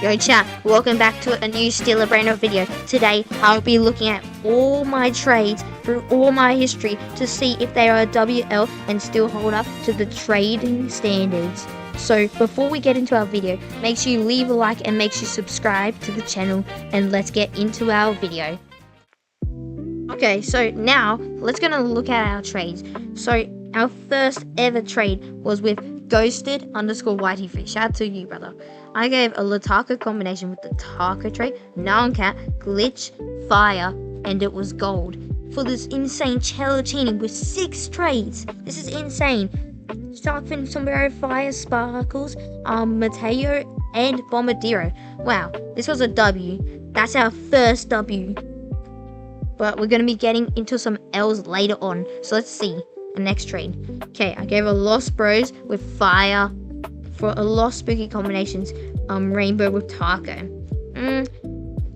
Yo chat, welcome back to a new Stealer Brainrot video. Today, I'll be looking at all my trades through all my history to see if they are a WL and still hold up to the trading standards. So before we get into our video, make sure you leave a like and make sure you subscribe to the channel, and let's get into our video. Okay, so now let's gonna look at our trades. So our first ever trade was with ghosted_whiteyfish. Shout out to you, brother. I gave a Lataka combination with the Taka trait, non-cat, glitch, fire, and it was gold for this insane Celestini with 6 trades. This is insane. Sharkfin, Sombrero, Fire, Sparkles, Mateo, and Bombardiro. Wow, this was a W. That's our first W. But we're going to be getting into some L's later on. So let's see the next trade. Okay, I gave a Lost Bros with Fire for a Lost Spooky combinations, Rainbow with Taco.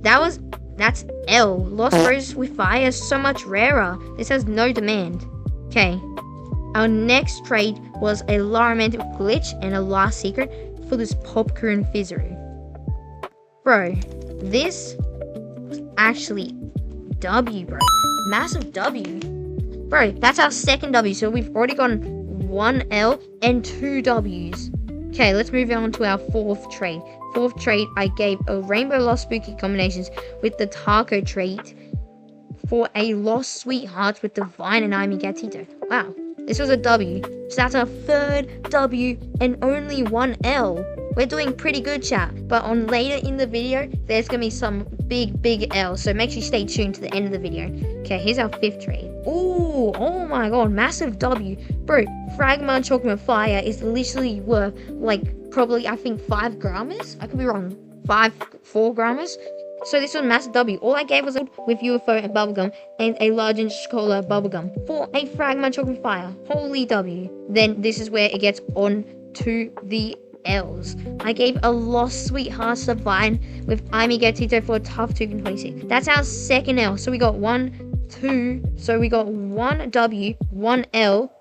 That's L. Lost Bros with Fire is so much rarer. This has no demand. Okay, our next trade was a Laramantic with Glitch and a Last Secret for this Popcorn Fizzery. Bro, this was actually W, bro. Massive W. Bro, that's our second W, so we've already gotten 1 L and 2 Ws. Okay, let's move on to our fourth trade. Fourth trade, I gave a Rainbow Lost Spooky combinations with the Taco trait for a Lost Sweethearts with Divine and Amy Gatito. Wow, this was a W. So that's our third W and only 1 L. We're doing pretty good, chat. But on later in the video, there's going to be some big L's. So make sure you stay tuned to the end of the video. Okay, here's our fifth trade. Ooh, oh my god, massive W. Bro, Fragma Chocolate Fire is literally worth, like, probably, I think, 5 grammars? I could be wrong. 4 grammars? So this was massive W. All I gave was with UFO and Bubblegum and a Large Inch Cola Bubblegum for a Fragma Chocolate Fire. Holy W. Then this is where it gets on to the L's. I gave a Lost Sweethearts Divine with Amy Gatito for a Tough 226. That's our second L. So we got 1, 2. So we got 1 W, 1 L,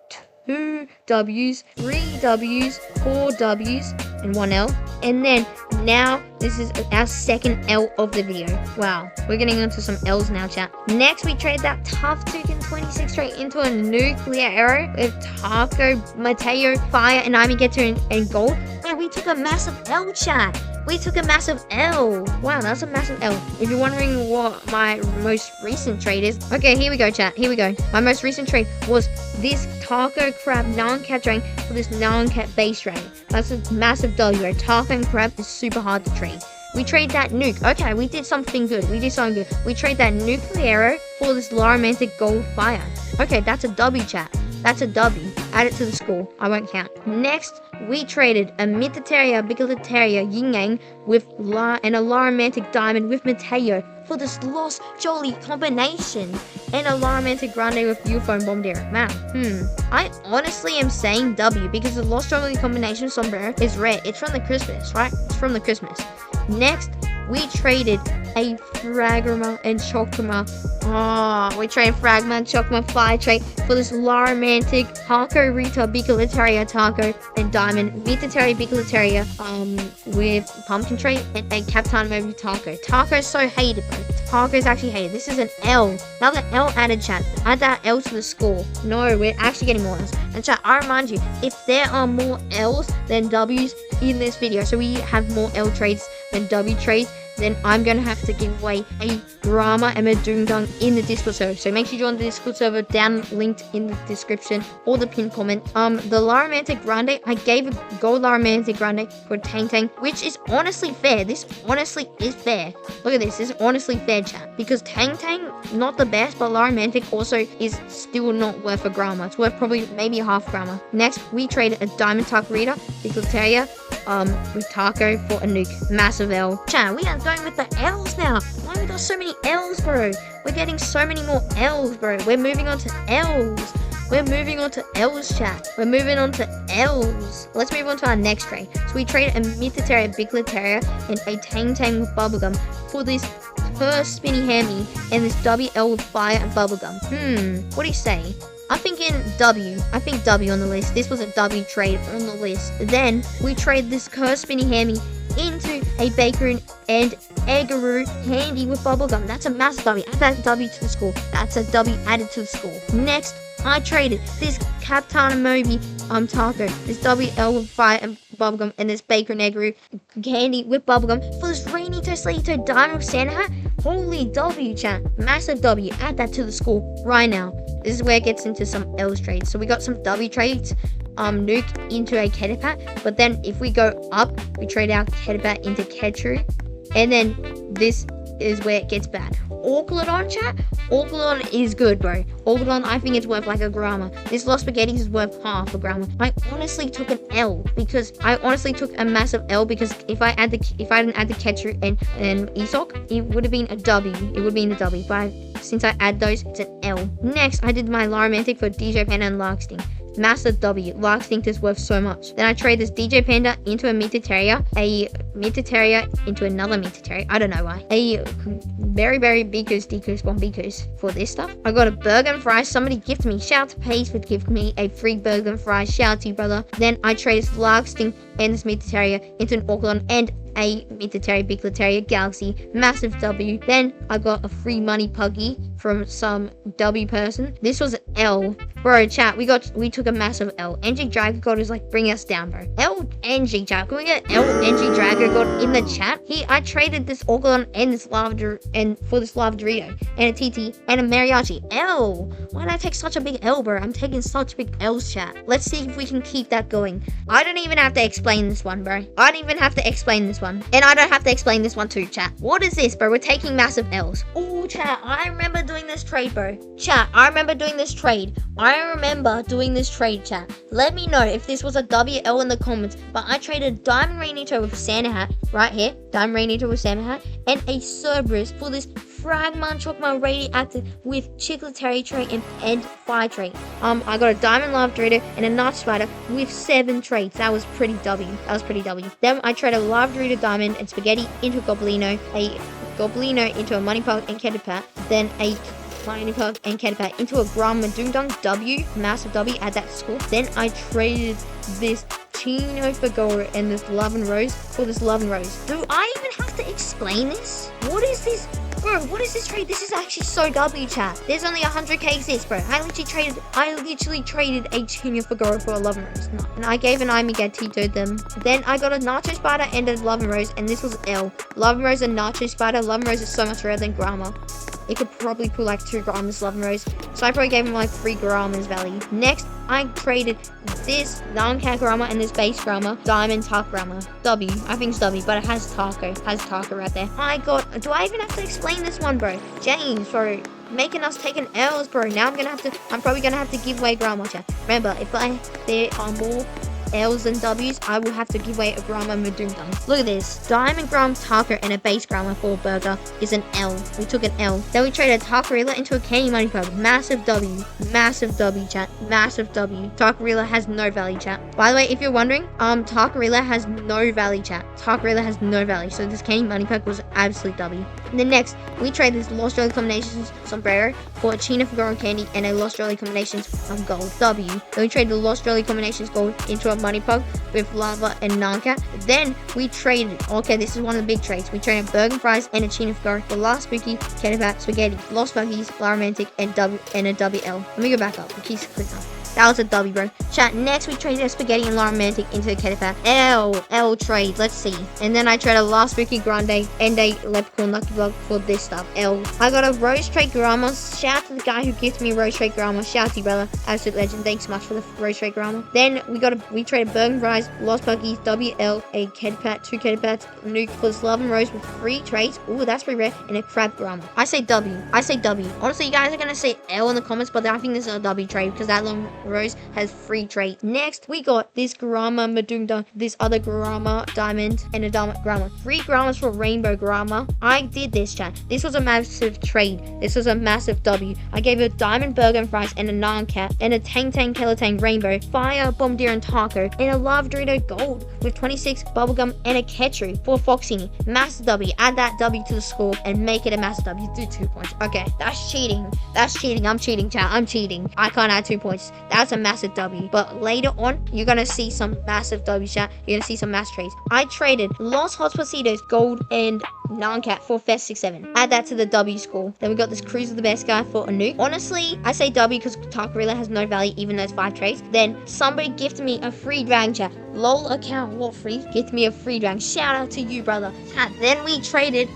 2 W's, 3 W's, 4 W's, and 1 L. And then now this is our second L of the video. Wow, we're getting into some L's now, chat. Next, we trade that Tough 226 trait into a Nuclear Arrow with Taco, Mateo, Fire, and Amy Gatito and gold. And we took a massive L, chat. We took a massive L. Wow, that's a massive L. If you're wondering what my most recent trade is, okay, here we go, chat. Here we go. My most recent trade was this Taco Crab non-cat drain for this non-cat base drain. That's a massive W. Taco and Crab is super hard to trade. We trade that nuke. Okay, we did something good. We trade that Nuclear Arrow for this Laramantic Gold Fire. Okay, that's a W, chat. That's a W. Add it to the score. I won't count. Next, we traded a Mythoteria, Bigaliteria, Yin Yang with and a Laramantic Diamond with Mateo for this Lost Jolly combination and a Laramantic Grande with UFO and Bombardiro. Wow. I honestly am saying W because the Lost Jolly combination sombrero is rare. It's from the Christmas, right? It's from the Christmas. Next, we traded a Fragma and Chocma. We traded Fragma and Chocma Fire trait for this Laramantic Taco Rita Bigaliteria Taco and Diamond Mythoteria Bigaliteria with Pumpkin trait and a Captain Movie Taco. Taco is so hated, bro. Taco is actually hated. This is an L. Another L added, chat. Add that L to the score. No, we're actually getting more L's. And chat, I remind you, if there are more L's than W's in this video, so we have more L trades than W trades, then I'm going to have to give away a Grama and a Doom Dung in the Discord server. So make sure you join the Discord server down linked in the description or the pinned comment. The Laramantic Grande, I gave a gold Laramantic Grande for Tang Tang, which is honestly fair. This honestly is fair. Look at this. This is honestly fair, chat. Because Tang Tang, not the best, but Laramantic also is still not worth a Grama. It's worth probably maybe a half Grama. Next, we traded a Diamond Taquerita, Bigaliteria, with Taco for a nuke. Massive L. Chat, we are going with the L's now. Why we got so many L's, bro? We're getting so many more L's, bro. We're moving on to L's. We're moving on to L's, chat. We're moving on to L's. Let's move on to our next trade. So we traded a Mythoteria, Bigaliteria, and a Tang Tang with Bubblegum for this first Spinny Hammy and this WL with Fire and Bubblegum. What do you say? I'm thinking W. I think W on the list. This was a W trade on the list. Then we trade this Curse Spinny Hammy into a bacon and eggaroo candy with bubblegum. That's a massive W. Add that W to the score. That's a W added to the score. Next, I traded this Captain Moby taco, this WL with fire and bubblegum, and this bacon eggaroo candy with bubblegum for this Rainy Toslito diamond with Santa hat. Holy W, chat. Massive W. Add that to the score right now. This is where it gets into some L's trades. So we got some W trades. Nuke into a Kedipat, but then if we go up, we trade our Kedipat into Ketru, and then this is where it gets bad. Orclodon, chat. Orclodon is good, bro. Orclodon, I think it's worth like a grammar. This Lost Spaghetti is worth half a grammar. I honestly took an L because I honestly took a massive L because if I didn't add the Ketru and Esok, it would have been a W. It would have been a W. But since I add those, it's an L. Next, I did my Laromantic for DJ Panda and Larksting. Massive W. Larkstinct is worth so much. Then I trade this DJ Panda into a Metateria, a Metateria into another Metateria. I don't know why. A very, very Bicus, Decus, Bombicus for this stuff. I got a burger and fries. Somebody gifted me. Shout out to Pace for gifting me a free burger and fries. Shout out to you, brother. Then I trade this Larkstinct and this Metateria into an Orclon and a Metateria, Big Lateria, Galaxy. Massive W. Then I got a free money puggy from some W person. This was an L. Bro, chat, we took a massive L. NG Dragon God is like, bring us down, bro. LNG chat. Can we get LNG Dragon God in the chat? I traded this Orclon and this Lava and for this Lava Dorito and a TT and a Mariachi. L. Why did I take such a big L, bro? I'm taking such big L's, chat. Let's see if we can keep that going. I don't even have to explain this one, bro. I don't even have to explain this one. And I don't have to explain this one too, chat. What is this, bro? We're taking massive L's. Oh, chat, I remember doing this trade, bro. Chat, I remember doing this trade. Chat. Let me know if this was a WL in the comments. But I traded Diamond Rainito with Santa hat, right here. Diamond Rainito with Santa hat. And a Cerberus for this Fragmon Chocma Radioactive with Chicletary trait and Fire trait. I got a Diamond Lava Dorito and a Notch Spider with 7 traits. That was pretty W. Then I traded a Lava Dorito Diamond and Spaghetti into a Goblino into a Money Pug and Kedipat, then a Money Pug and Kedipat into a Grama Doomdong W, massive W, add that to score. Then I traded this Chino Fagora and this Love and Rose for this Love and Rose. Do I even have to explain this? What is this? Bro, what is this trade? This is actually so W, chat. There's only 100k exists, bro. I literally traded a Chino Fagora for a Love and Rose. And I gave an Amiga Tito them. Then I got a Nacho Spider and a Love and Rose, and this was L. Love and Rose and Nacho Spider. Love and Rose is so much rarer than Grama. It could probably pull like 2 Gramas Love and Rose. So I probably gave him like 3 Gramas value. Next, I traded this non-cat Grama and this base Grama, Diamond Talk Grama. W. I think it's W, but it has Taco. Right there. Do I even have to explain this one, bro? James, bro. Making us taking L's, bro. Now I'm probably gonna have to give away Grama, chat. Remember, if there are more L's and W's, I will have to give away a Grama Madundum. Look at this. Diamond Gram Taco and a base Grama for a burger is an L. We took an L. Then we traded Takarilla into a Candy Money Pug. Massive W. Massive W, chat. Massive W. Takarilla has no value, chat. By the way, if you're wondering, Takarilla has no value, chat. Takarilla has no value. So this Candy Money Pug was absolute W. And then next, we trade this Lost Jolly Combinations Sombrero for a Chino Fagora Candy and a Lost Jolly Combinations of Gold. W. Then we trade the Lost Jolly Combinations Gold into a Money Pug with Lava and Nanka. Then we traded, okay, this is one of the big trades. We traded Burger Fries and a Chino Fagora for Last Spooky, Kedipat, Spaghetti, Lost Buggies, Laromantic, and a WL. Let me go back up. Keep clicking up. That was a W, bro. Chat, next we traded a Spaghetti and Laromantic into a Kedipat. L trade, let's see. And then I traded a Last Spooky Grande and a Leprechaun Lucky Block for this stuff. L. I got a Rose Trade Grama. Shout out to the guy who gifted me Rose Trade Grama. Shout out to you, brother. Absolute legend. Thanks so much for the Rose Trade Grama. Then we traded Burger Fries, Lost Buggies, WL, a Kedipat, 2 Kedipats, Nuke for this Love and Rose with 3 traits. Ooh, that's pretty rare. And a Crab Grama. I say W. Honestly, you guys are gonna say L in the comments, but I think this is a W trade because that long Rose has 3 traits. Next, we got this Grama Madunda, this other Grama Diamond, and a Diamond Grama. 3 Gramas for Rainbow Grama. I did this, chat. This was a massive trade. This was a massive W. I gave a Diamond Burger and Fries and a Non-Cat, and a Tang Tang Kelatang Rainbow, Fire, Bombardier and Taco, and a Lava Dorito Gold with 26 Bubblegum and a Ketru for Foxini. Massive W. Add that W to the score and make it a massive W. Do 2 points. Okay, that's cheating. I'm cheating, chat. I can't add 2 points. That's a massive W. But later on, you're gonna see some massive W, chat. You're gonna see some mass trades. I traded Lost Hospocitos, Gold, and Non-Cat for Fest 6-7. Add that to the W score. Then we got this Cruise of the Best Guy for a nuke. Honestly, I say W because Takarilla has no value, even though it's 5 trades. Then somebody gifted me a free dragon, chat. LOL account, what free? Gift me a free dragon. Shout out to you, brother. Chat. Then we traded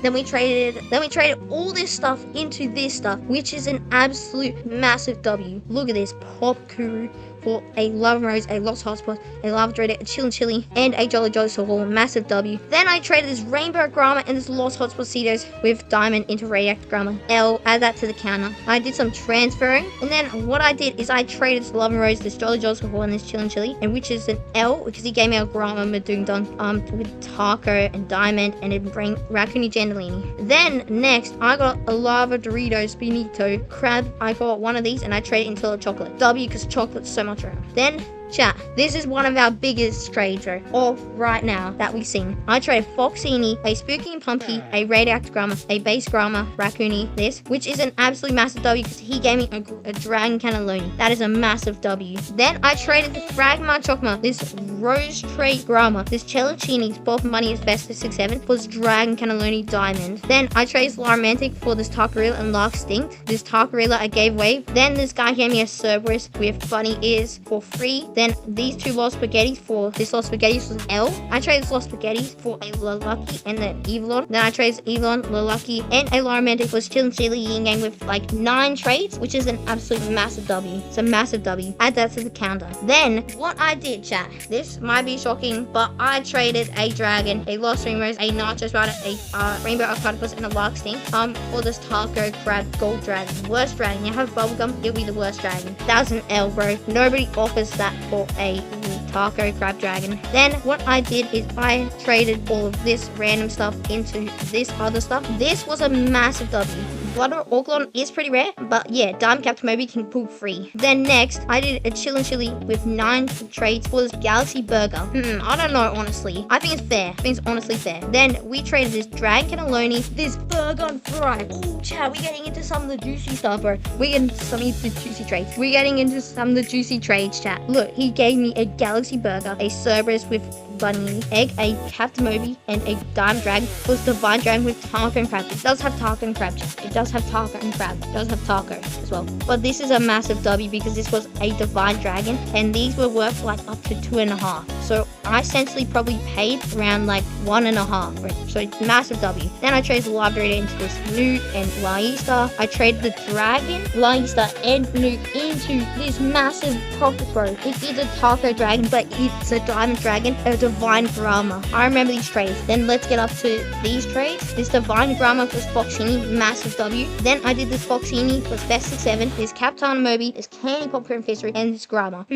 all this stuff into this stuff, which is an absolute massive W. Look at this. Pop Kuru for a Lava Rose, a Lost Hotspot, a Lava Dreader, a Chillin' Chili, and a Jolly Jolly Soul, massive W. Then I traded this Rainbow Grama and this Lost Hotspocitos with Diamond into Radioactive Grama. L, add that to the counter. I did some transferring, and then what I did is I traded this Lava Rose, this Jolly Jolly Soul, and this Chillin' Chili, and which is an L, because he gave me a Grama Madoon Dunk, with Taco and Diamond, and it bring Raccoony Jandalini. Then, next, I got a Lava Doritos Benito Crab. I got one of these, and I traded it into a chocolate. W, because chocolate's so much around. Then, chat, this is one of our biggest trades of right now that we've seen. I traded Foxini, a Spooky and Pumpy, a Radioactive Grama, a Base Grama, Raccoony, this, which is an absolute massive W because he gave me a Dragon Cannelloni. That is a massive W. Then I traded the Fragma Chocma, this Rose Trait Grama, this Celluccini's Both Money is Best for 6-7, for this Dragon Cannelloni Diamond. Then I traded Laromantic for this Takarilla and Lark Stinct. This Takarilla I gave away. Then this guy gave me a Cerberus with Funny Ears for free. Then these two Lost Spaghettis for this Lost Spaghettis was an L. I traded this Lost Spaghettis for a Lulucky and the Evelon. Then I traded Evelon, Lulucky, and a Laromantic was Chillin' Chili Yin Gang with like 9 trades, which is an absolute massive W. It's a massive W. Add that to the counter. Then what I did, chat, this might be shocking, but I traded a Dragon, a Lost Rainbows, a Nachos Rider, a Rainbow Octopus, and a Lark Sting for this Taco Crab Gold Dragon. Worst dragon. You have bubblegum, it'll be the worst dragon. That was an L, bro. Nobody offers that for a Taco Crab Dragon. Then what I did is I traded all of this random stuff into this other stuff. This was a massive W. Blood Orclon is pretty rare, but yeah, Diamond Captain Moby can pull free. Then next, I did a Chillin' Chili with 9 trades for this Galaxy Burger. I don't know, honestly. I think it's fair. I think it's honestly fair. Then we traded this Dragon Cannelloni, this Burger on Fry. Oh, chat, we're getting into some of the juicy stuff, bro. We're getting into some of the juicy trades. We're getting into some of the juicy trades, chat. Look, he gave me a Galaxy Burger, a Cerberus with Bunny Egg, a Captain Moby, and a Diamond Dragon was Divine Dragon with Taco and Crab. It does have Taco and Crab, chat. It does have Taco and Crab. It does have Taco as well. But this is a massive W because this was a Divine Dragon, and these were worth like up to 2.5. So I essentially probably paid around like 1.5. Right? So it's massive W. Then I traded the Library into this Nuke and Laista. I traded the Dragon, Laista, and Nuke into this massive profit, bro. It is a Taco Dragon, but it's a Diamond Dragon, a Divine Grama. I remember these trades. Then let's get up to these trades. This Divine Grama plus Foxini, massive W. Then I did this Foxini plus Best 6-7, this Captain Moby, this Candy Popcorn and Fishery, and this Grama.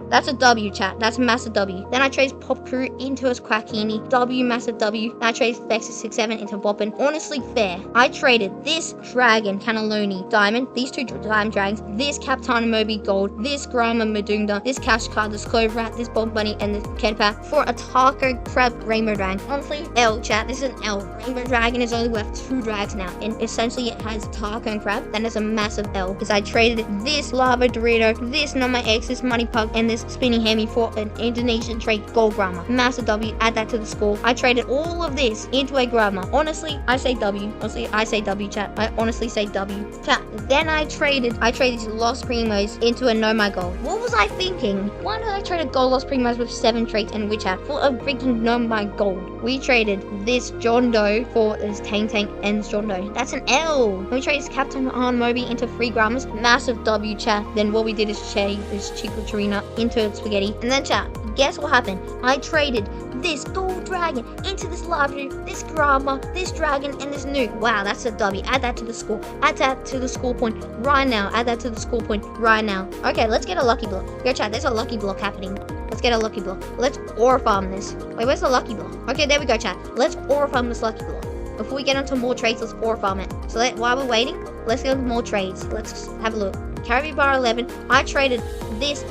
That's a W, chat. That's a massive W. Then I traded Pop Crew into a Quackini. W, massive W. Then I traded Vexus 6-7 into Boppin. Honestly fair. I traded this Dragon Cannelloni Diamond, these 2 Diamond Dragons, this Captain Moby Gold, this Grama Madunda, this Cash Card, this Clover Rat, this Bomb Bunny, and this Kedpa for a Taco Crab Rainbow Dragon. Honestly, L, chat. This is an L. Rainbow Dragon is only worth 2 drags now, and essentially it has Taco and Crab. Then it's a massive L because I traded this Lava Dorito, this Not My X, this Money Pug, and this Spinning Hammy for an Indonesian trait Gold Grama. Massive W. Add that to the score. I traded all of this into a Grama. Honestly, I say W. Honestly, I say W, chat. I honestly say W. Chat. Then I traded these Lost Primos into a Know My Gold. What was I thinking? Why did I trade a Gold Lost Primos with 7 traits and Witch Hat for a freaking Know My Gold? We traded this John Doe for this Tang Tank and this John Doe. That's an L. Then we traded this Captain Han Moby into 3 Grammars. Massive W, chat. Then what we did is trade this Chico Torina into Spaghetti. And then, chat, guess what happened? I traded this Gold Dragon into this Library, this Grama, this Dragon, and this Nuke. Wow, that's a W. Add that to the score. Add that to the score point right now. Add that to the score point right now. Okay, let's get a lucky block. Yo, chat, there's a lucky block happening. Let's get a lucky block. Let's aura farm this. Wait, where's the lucky block? Okay, there we go, chat. Let's aura farm this lucky block. Before we get into more trades, let's aura farm it. So while we're waiting, let's get into more trades. Let's have a look. Caribou Bar 11. I traded this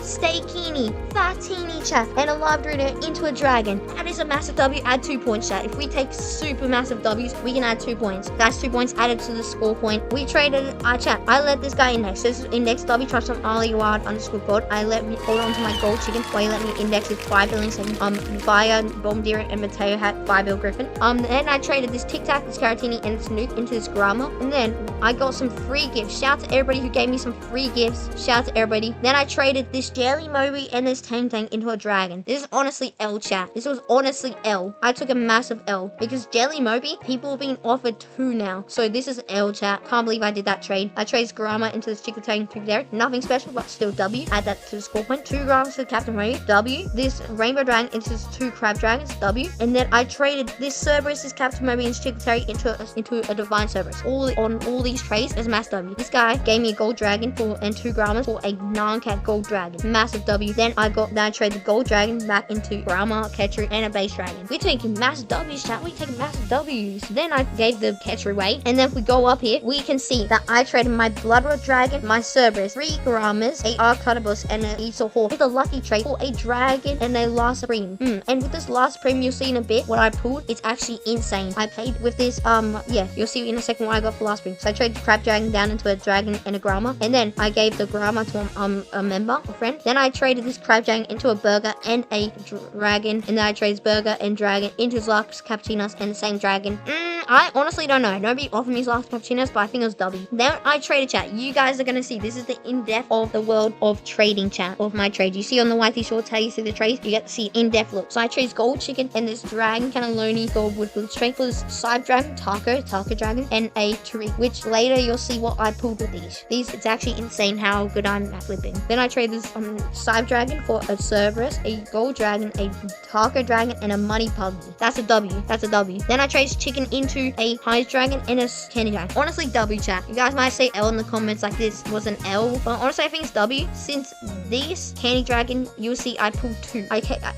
Stay Keeney, Fatini, chat, and a live Dorito into a dragon. That is a massive W. Add 2 points, chat. If we take super massive W's, we can add 2 points. That's 2 points added to the score point. We traded, chat. I let this guy index. This is index W trust on Aliwad_gold. I let me hold on to my gold chicken while you let me index with 5 billion seconds. Via Bombardier and Mateo hat 5 bill Griffin. Then I traded this Tic Tac, this Caratini, and this Nuke into this Grama. And then I got some free gifts. Shout out to everybody who gave me some free gifts. Shout out to everybody. Then I traded this Jelly Moby and this Tang Tang into a dragon. This is honestly L, chat. This was honestly L. I took a massive L because Jelly Moby, people are being offered 2 now. So this is L, chat. Can't believe I did that trade. I traded Grama into this Chicotain there. Nothing special, but still W. Add that to the score point. 2 Gramas to Captain Moby, W. This Rainbow Dragon into this 2 Crab Dragons, W. And then I traded this Cerberus, this Captain Moby, and Chicotain into a Divine Cerberus. All these trades as mass W. This guy gave me a Gold Dragon and 2 Gramas for a non-cat Gold Dragon. Massive W. Then I traded the Gold Dragon back into Grama, Ketru, and a Base Dragon. We're taking massive W's, chat. We're taking massive W's. Then I gave the Ketru away. And then if we go up here, we can see that I traded my Bloodrot Dragon, my Cerberus, 3 Gramas, a Arctopus, and an Easter Hawk with a lucky trade for a Dragon and a Last Supreme. And with this Last Supreme, you'll see in a bit what I pulled. It's actually insane. I paid with this, yeah, you'll see in a second what I got for Last Supreme. So I traded Crab Dragon down into a Dragon and a Grama. And then I gave the Grama to a member, a friend. Then I traded this Crab Dragon into a Burger and a Dragon. And then I traded Burger and Dragon into his last Cappuccinos and the same Dragon. I honestly don't know. Nobody offered me his last Cappuccinos, but I think it was W. Then I traded, chat. You guys are going to see. This is the in-depth of the world of trading, chat, of my trade. You see on the Whitey Shorts how you see the trades? You get to see in-depth look. So I traded Gold Chicken and this Dragon Cannelloni Gold with strength for this Cyber Dragon, Taco Dragon, and a Tariq, which later you'll see what I pulled with these. It's actually insane how good I'm at flipping. Then I traded this Cyber Dragon for a Cerberus, a Gold Dragon, a Taco Dragon, and a Money Puggy. That's a W. That's a W. Then I traded Chicken into a Hive Dragon and a Candy Dragon. Honestly, W, chat. You guys might say L in the comments like this was an L, but honestly I think it's W. Since this Candy Dragon, you'll see I pulled 2.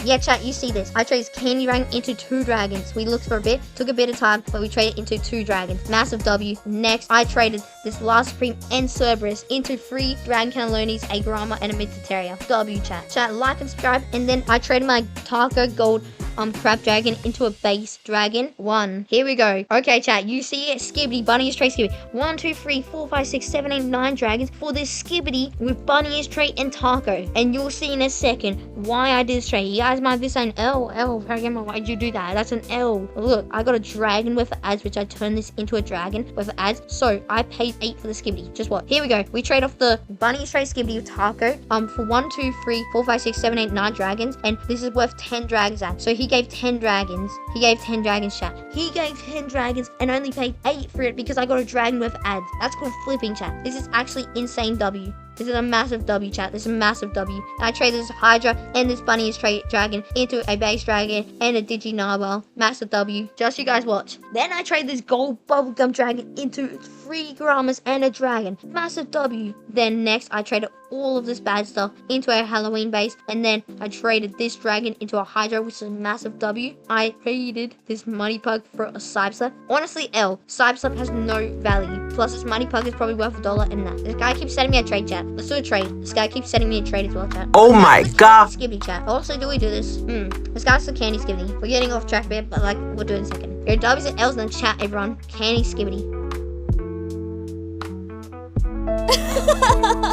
Yeah, chat, you see this. I traded Candy Dragon into 2 dragons. We looked for a bit, took a bit of time, but we traded into 2 dragons. Massive W. Next, I traded this Last Supreme and Cerberus into 3 Dragon Cannellonis, a Grama, and a Mid-Terrier. W, chat. Chat, like and subscribe, and then I traded my Taco Gold Crab Dragon into a Base Dragon 1. Here we go. Okay, chat, you see it? Skibbity, Bunny is trait Skibbity. 1, 2, 3, 4, 5, 6, 7, 8, 9 dragons for this Skibbity with Bunny is trait and Taco. And you'll see in a second why I did this trade. You guys might be saying, L, Programmer, why'd you do that? That's an L. Look, I got a dragon with ads, which I turned this into a dragon with ads. So I paid 8 for the Skibbity. Just what? Here we go. We trade off the Bunny is trait Skibbity with Taco for 1, 2, 3, 4, 5, 6, 7, 8, 9 dragons. And this is worth 10 dragons ads. So he gave 10 dragons. He gave 10 dragons, chat. He gave 10 dragons and only paid 8 for it because I got a dragon with ads. That's called flipping, chat. This is actually insane W. This is a massive W, chat. This is a massive W. I traded this Hydra and this Bunny is trait dragon into a Base Dragon and a Digi Narwhal. Massive W. Just you guys watch. Then I traded this Gold Bubblegum Dragon into 3 Gramas and a Dragon. Massive W. Then next, I traded all of this bad stuff into a Halloween base. And then I traded this Dragon into a Hydra, which is a massive W. I traded this Money Pug for a Cyberslap. Honestly, L. Cyberslap has no value. Plus, this Money Pug is probably worth $1 and that. This guy keeps sending me a trade, chat. Let's do a trade. This guy keeps sending me a trade as well, chat. Oh my god. Skibbity, chat. Also, do we do this? This guy's the Candy Skibbity. We're getting off track a bit, but like, we'll do it in a second. Your W's and L's in the chat, everyone. Candy Skibbity.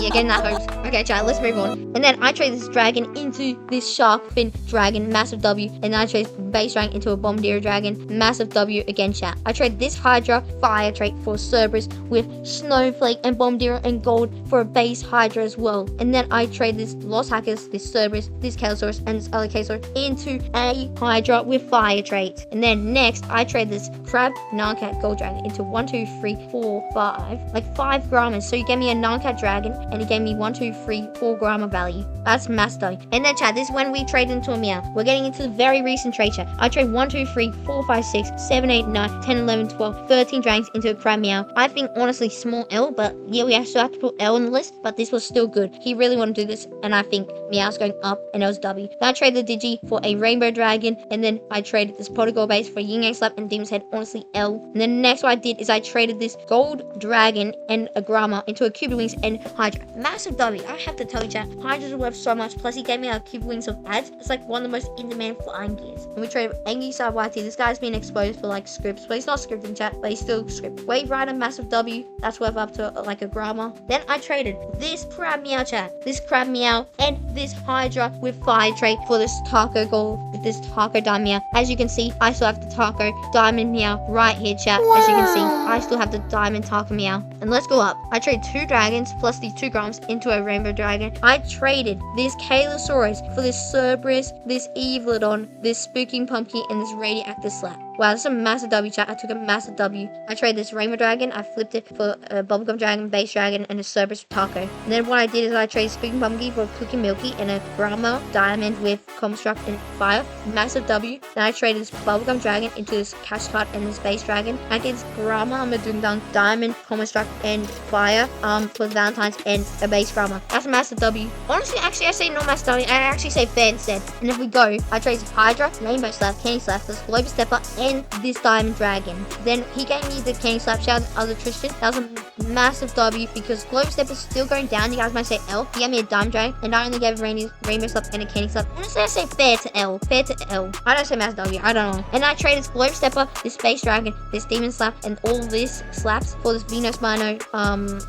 Yeah, getting that hopes. Okay, chat, let's move on. And then I trade this dragon into this shark fin dragon, massive W. And then I trade Base Dragon into a Bombardier Dragon, massive W again, chat. I trade this Hydra fire trait for Cerberus with Snowflake and Bombardier and Gold for a base Hydra as well. And then I trade this Lost Hackers, this Cerberus, this Kalosaurus, and this other Kalosaurus into a Hydra with fire traits. And then next, I trade this Crab Non-Cat Gold Dragon into 1, 2, 3, 4, 5, like 5 Gramas. So you gave me a Non-Cat Dragon, and he gave me 1, 2, 3, 4 Grama value. That's mass though. And then chat, this is when we trade into a meow. We're getting into the very recent trade, chat. I trade 1, 2, 3, 4, 5, 6, 7, 8, 9, 10, 11, 12, 13 dragons into a crab meow. I think honestly small L, but yeah, we still have to put L on the list, but this was still good. He really wanted to do this, and I think Meow's going up, and it was W. Then I traded the Digi for a Rainbow Dragon, and then I traded this Protocol base for Yin Yang Slap and Demon's Head, honestly L. And then next what I did is I traded this Gold Dragon and a Grama into a Cupid Wings and Hydra. Massive W. I have to tell you, chat, Hydra's worth so much, plus he gave me a Cupid Wings of ads. It's like one of the most in-demand flying gears. And we traded Angie Side YT. This guy's been exposed for like scripts, but he's not scripting, chat, but he's still script. Wave Rider, massive W. That's worth up to like a Grama. Then I traded this Crab Meow, chat, this Crab Meow and this Hydra with Fire Trait for this Taco Gold with this Taco Diamond Meow. As you can see, I still have the Taco Diamond Meow right here, chat. Wow. As you can see, I still have the Diamond Taco Meow. And let's go up. I traded 2 dragons plus these 2 grams into a Rainbow Dragon. I traded this Kalosaurus for this Cerberus, this Evilodon, this Spooking Pumpkin, and this Radioactive Slap. Wow, that's a massive W, chat. I took a massive W. I traded this Rainbow Dragon. I flipped it for a Bubblegum Dragon, Base Dragon, and a Cerberus Taco. And then what I did is I traded Spooking Pumpkin for a Cookie Milky and a Brahma Diamond with Construct and Fire. Massive W. Then I traded this Bubblegum Dragon into this Cash Card and this Base Dragon. Against Brahma, I'm doing down Diamond, Construct, and Fire for Valentine's and a Base Brahma. That's a massive W. Honestly, actually, I say no massive W. I actually say fair instead. And if we go, I traded Hydra, Rainbow Slap, Candy Slap, this Global Stepper, and this Diamond Dragon. Then he gave me the Candy Slap. Shout out to other Tristan. That was a massive W because Global Stepper is still going down. You guys might say L. He gave me a Diamond Dragon, and I only gave Rainbow Slap and a Candy Slap. Honestly, I say fair to L. Fair to L. I don't say massive W. I don't know. And I traded this Global Stepper, this Space Dragon, this Demon Slap, and all this slaps for this Venus Mino.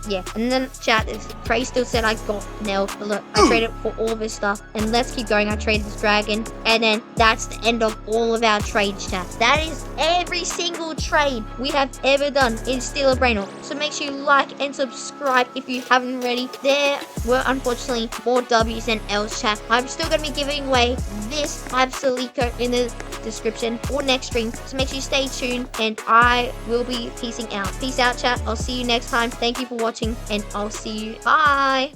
Yeah. And then chat, this Trey still said I got nailed. But look, I traded for all this stuff. And let's keep going. I traded this Dragon. And then that's the end of all of our trades, chat. That is every single trade we have ever done in Steal a Brainrot. So make sure you like and subscribe if you haven't already. There were unfortunately more W's than L's, chat. I'm still going to be giving away this Absolico in the description or next stream. So make sure you stay tuned and I will be peacing out. Peace out, chat. I'll see you next time. Thank you for watching and I'll see you. Bye.